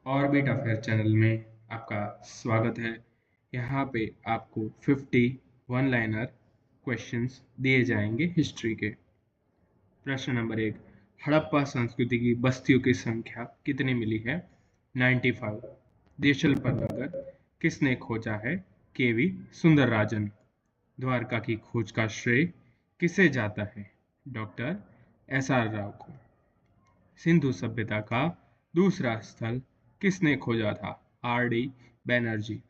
Orbit affair channel में आपका स्वागत है। यहाँ पे आपको 50 वन लाइनर क्वेश्चंस दिए जाएंगे हिस्ट्री के। प्रश्न नंबर 1, हड़प्पा संस्कृति की बस्तियों की संख्या कितनी मिली है? 95। देशल पर नगर किसने खोजा है? केवी सुंदरराजन। द्वारका की खोज का श्रेय किसे जाता है? डॉक्टर SR राव को। सिंधु सभ्यता का दूसरा स्थल किसने खोजा था? RD बैनर्जी।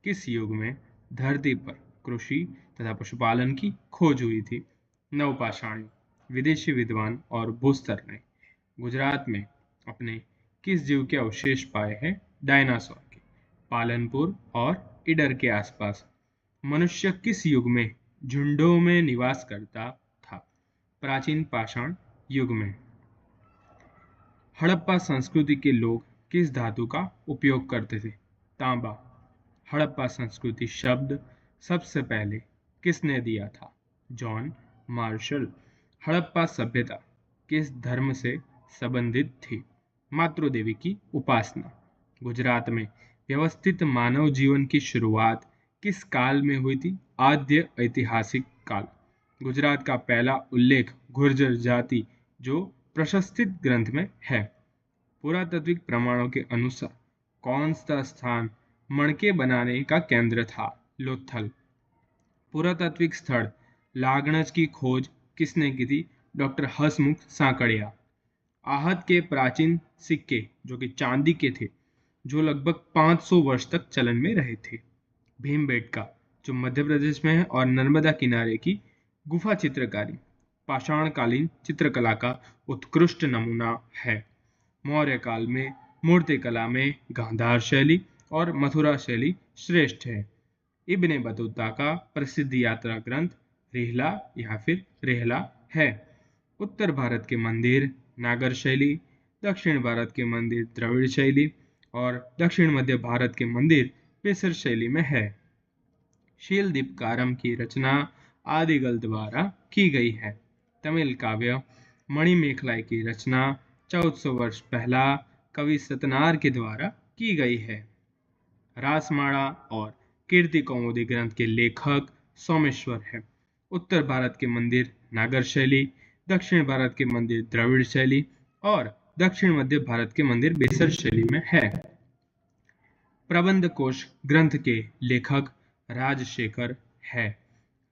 किस युग में धरती पर कृषि तथा पशुपालन की खोज हुई थी? नवपाषाण। विदेशी विद्वान और भूस्तर ने गुजरात में अपने किस जीव के अवशेष पाए हैं? डायनासोर के। पालनपुर और इडर के आसपास मनुष्य किस युग में झुंडों में निवास करता था? प्राचीन पाषाण युग में। हड़प्पा संस्कृति के लोग किस धातु का उपयोग करते थे? तांबा। हड़प्पा संस्कृति शब्द सबसे पहले किसने दिया था? John Marshall. हड़प्पा सभ्यता किस धर्म से संबंधित थी? मातृदेवी की उपासना। गुजरात में व्यवस्थित मानव जीवन की शुरुआत किस काल में हुई थी? आद्य ऐतिहासिक काल। गुजरात का पहला उल्लेख गुर्जर जाति जो प्रशस्तित ग्रंथ में है। पुरातात्विक प्रमाणों के अनुसार कौन सा स्थान मणके बनाने का केंद्र था? लोथल। पुरातात्विक स्थल लागणज की खोज किसने की थी? डॉक्टर हसमुख सांकड़िया। आहत के प्राचीन सिक्के जो कि चांदी के थे, जो लगभग 500 वर्ष तक चलन में रहे थे। भीमबेटका जो मध्य प्रदेश में है और नर्मदा किनारे की गुफा चित्रकारी पाषाणकालीन चित्रकला का उत्कृष्ट नमूना है। मौर्य काल में मूर्तिकला में गांधार शैली और मथुरा शैली श्रेष्ठ है। इब्ने बतूता का प्रसिद्ध यात्रा ग्रंथ रिहला या फिर रेहला है। उत्तर भारत के मंदिर नागर शैली, दक्षिण भारत के मंदिर द्रविड़ शैली और दक्षिण मध्य भारत के मंदिर पेसर शैली में है। शील दीपकारम की रचना आदिगल द्वारा की गई है। तमिल काव्य मणिमेखलाई की रचना 1400 वर्ष पहला कवि सतनार के द्वारा की गई है। रासमाला और कीर्ति कौमुदी ग्रंथ के लेखक सोमेश्वर है। उत्तर भारत के मंदिर नागर शैली, दक्षिण भारत के मंदिर द्रविड़ शैली और दक्षिण मध्य भारत के मंदिर बेसर शैली में है। प्रबंध कोश ग्रंथ के लेखक राजशेखर है।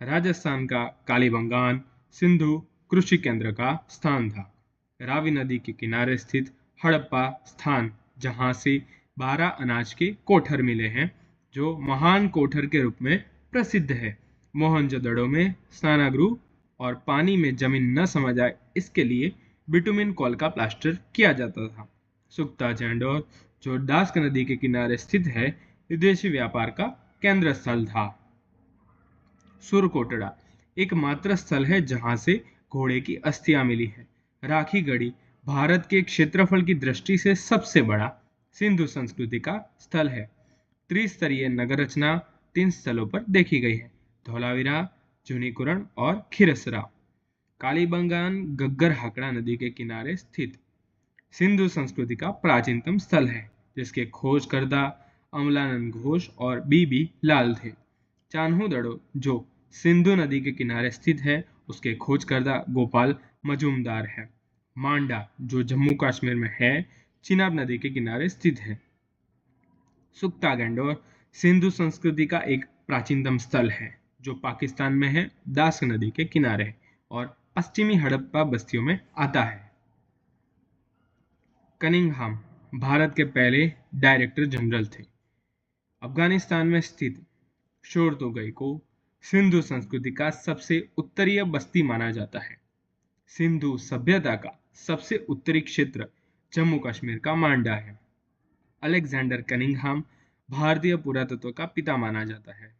राजस्थान का कालीबंगान सिंधु कृषि केंद्र का स्थान था। रावी नदी के किनारे स्थित हड़प्पा स्थान जहां से 12 अनाज के कोठर मिले हैं, जो महान कोठर के रूप में प्रसिद्ध है। मोहनजोदड़ो में स्नानगृह और पानी में जमीन न समा जाए इसके लिए बिटुमिन कॉल का प्लास्टर किया जाता था। सुक्ता चैंडोर जो डास्क नदी के किनारे स्थित है, विदेशी व्यापार का केंद्र स्थल था। सुरकोटड़ा एकमात्र स्थल है जहां से घोड़े की अस्थियां मिली है। राखीगढ़ी भारत के क्षेत्रफल की दृष्टि से सबसे बड़ा सिंधु संस्कृति का स्थल है। त्रिस्तरीय नगर रचना 3 स्थलों पर देखी गई है: धौलावीरा, जूनीकुरण और खिरसरा। कालीबंगान गग्गर हाकड़ा नदी के किनारे स्थित सिंधु संस्कृति का प्राचीनतम स्थल है, जिसके खोजकर्ता अमलानंद घोष और बीबी लाल थे। चान्होदड़ो जो सिंधु नदी के किनारे स्थित है, उसके खोजकर्ता गोपाल मजूमदार है। मांडा जो जम्मू कश्मीर में है, चिनाब नदी के किनारे स्थित है। सुक्ता गैंडोर सिंधु संस्कृति का एक प्राचीनतम स्थल है, जो पाकिस्तान में है, दास नदी के किनारे और पश्चिमी हड़प्पा बस्तियों में आता है। कनिंघहाम भारत के पहले डायरेक्टर जनरल थे। अफगानिस्तान में स्थित शोरतोगई को सिंधु संस्कृति का सबसे उत्तरीय बस्ती माना जाता है। सिंधु सभ्यता का सबसे उत्तरी क्षेत्र जम्मू कश्मीर का मांडा है। अलेक्जेंडर कनिंघहाम भारतीय पुरातत्व का पिता माना जाता है।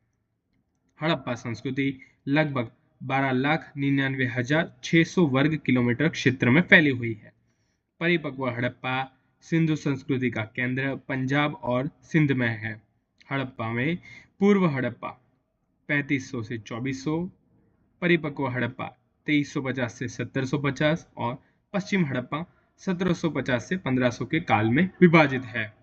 हड़प्पा संस्कृति लगभग 12,99,600 वर्ग किलोमीटर क्षेत्र में फैली हुई है। परिपक्व हड़प्पा सिंधु संस्कृति का केंद्र पंजाब और सिंध में है। हड़प्पा में पूर्व हड़प्पा 3500 से 2400, परिपक्व हड़प्पा 2350 से 1750 और पश्चिम हड़प्पा 1750 से 1500 के काल में विभाजित है।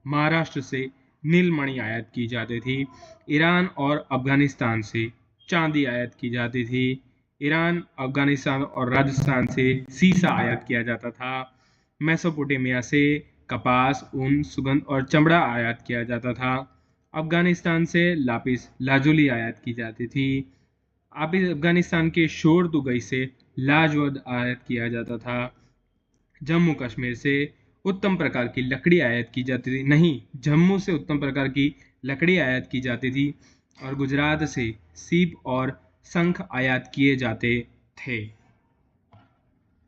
महाराष्ट्र से नीलमणि आयात की जाती थी। ईरान और अफगानिस्तान से चांदी आयात की जाती थी। ईरान, अफगानिस्तान और राजस्थान से सीसा आयात किया जाता था। मेसोपोटामिया से कपास, ऊन, सुगंध और चमड़ा आयात किया जाता था। अफगानिस्तान से लापिस लाजुली आयात की जाती थी। अफगानिस्तान के शोर दुगई से लाजवद आयात किया जाता था। जम्मू कश्मीर से उत्तम प्रकार की लकड़ी आयात की जाती थी, नहीं, जम्मू से उत्तम प्रकार की लकड़ी आयात की जाती थी। और गुजरात से सीप और शंख आयात किए जाते थे।